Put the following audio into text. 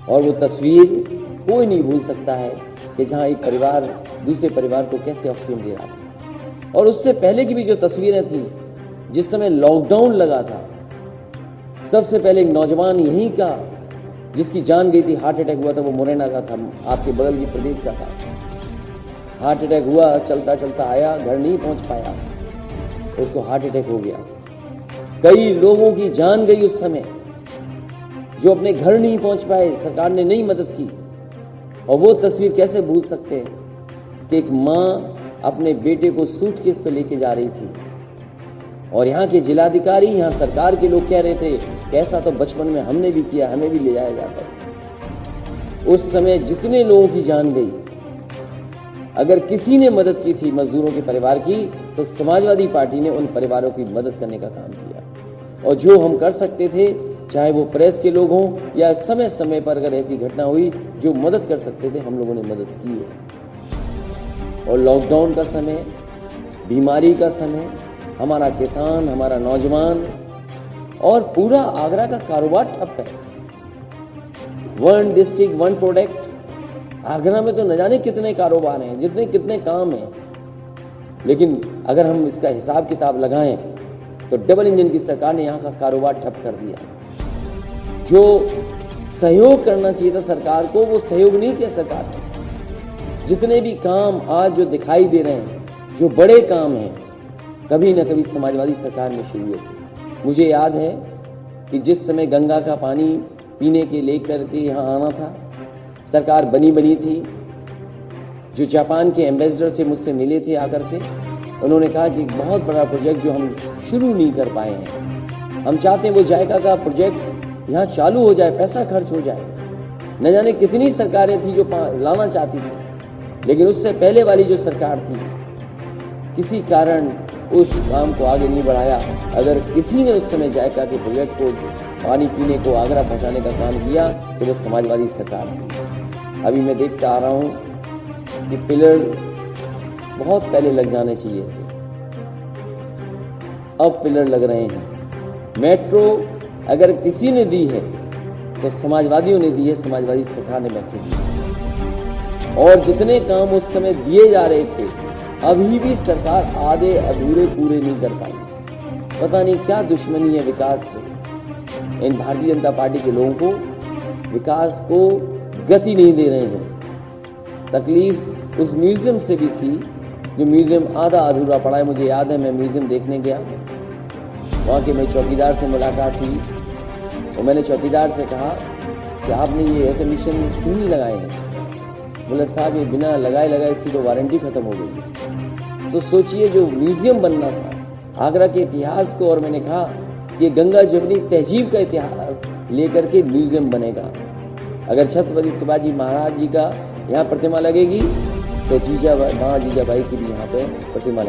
और वो तस्वीर कोई नहीं भूल सकता है कि जहाँ एक परिवार दूसरे परिवार को कैसे ऑक्सीजन दे रहा था। और उससे पहले की भी जो तस्वीरें थी, जिस समय लॉकडाउन लगा था, सबसे पहले एक नौजवान यहीं का जिसकी जान गई थी, हार्ट अटैक हुआ था, वो मुरैना का था, आपके बगल की प्रदेश का था। हार्ट अटैक हुआ, चलता चलता आया, घर नहीं पहुंच पाया, उसको हार्ट अटैक हो गया। कई लोगों की जान गई उस समय, जो अपने घर नहीं पहुंच पाए, सरकार ने नहीं मदद की। और वो तस्वीर कैसे भूल सकते हैं कि एक माँ अपने बेटे को सूटकेस पे लेके जा रही थी, और यहाँ के जिलाधिकारी, यहाँ सरकार के लोग कह रहे थे कि ऐसा तो बचपन में हमने भी किया, हमें भी ले जाया जाता। उस समय जितने लोगों की जान गई, अगर किसी ने मदद की थी मजदूरों के परिवार की, तो समाजवादी पार्टी ने उन परिवारों की मदद करने का काम किया। और जो हम कर सकते थे, चाहे वो प्रेस के लोग हों या समय समय पर अगर ऐसी घटना हुई, जो मदद कर सकते थे, हम लोगों ने मदद की है। और लॉकडाउन का समय, बीमारी का समय, हमारा किसान, हमारा नौजवान और पूरा आगरा का कारोबार ठप है। One district one product, Agra में तो न जाने कितने कारोबार हैं, कितने काम हैं, लेकिन अगर हम इसका हिसाब किताब लगाएं तो डबल इंजन की सरकार ने यहाँ का कारोबार ठप कर दिया। जो सहयोग करना चाहिए था सरकार को, वो सहयोग नहीं किया सरकार ने। जितने भी काम आज जो दिखाई दे रहे हैं, जो बड़े काम हैं, कभी न कभी समाजवादी सरकार में शुरू हुए थे। मुझे याद है कि जिस समय गंगा का पानी पीने के लेकर के यहाँ आना था, सरकार बनी थी। जो जापान के एम्बेसडर थे, मुझसे मिले थे आकर के, उन्होंने कहा कि बहुत बड़ा प्रोजेक्ट जो हम शुरू नहीं कर पाए हैं, हम चाहते हैं वो जायका का प्रोजेक्ट यहाँ चालू हो जाए, पैसा खर्च हो जाए। न जाने कितनी सरकारें थी जो लाना चाहती थी, लेकिन उससे पहले वाली जो सरकार थी, किसी कारण उस काम को आगे नहीं बढ़ाया। अगर किसी ने उस समय जायका के प्रोजेक्ट को, पानी पीने को आगरा पहुंचाने का काम किया, तो वो समाजवादी सरकार थी। अभी मैं देखता आ रहा हूं कि पिलर बहुत पहले लग जाने चाहिए थे, अब पिलर लग रहे हैं। मेट्रो अगर किसी ने दी है तो समाजवादियों ने दी है, समाजवादी सरकार ने मेट्रो दी। और जितने काम उस समय दिए जा रहे थे, अभी भी सरकार आधे अधूरे पूरे नहीं कर पाई। पता नहीं क्या दुश्मनी है विकास से। इन भारतीय जनता पार्टी के लोगों को विकास को गति नहीं दे रहे हैं। तकलीफ उस म्यूजियम से भी थी, जो म्यूजियम आधा अधूरा पड़ा है। मुझे याद है, मैं म्यूजियम देखने गया, वहाँ के मेरे चौकीदार से मुलाकात हुई, और मैंने चौकीदार से कहा कि आपने ये एयर कंडीशन क्यों नहीं लगाए हैं? बोले साहब, ये बिना लगाए इसकी तो वारंटी खत्म हो गई। तो सोचिए, जो म्यूजियम बनना था आगरा के इतिहास को, और मैंने कहा कि ये गंगा जमुनी तहजीब का इतिहास लेकर के म्यूजियम बनेगा। अगर छत्रपति शिवाजी महाराज जी का यहाँ प्रतिमा लगेगी, तो जीजाबाई की भी यहाँ पे प्रतिमा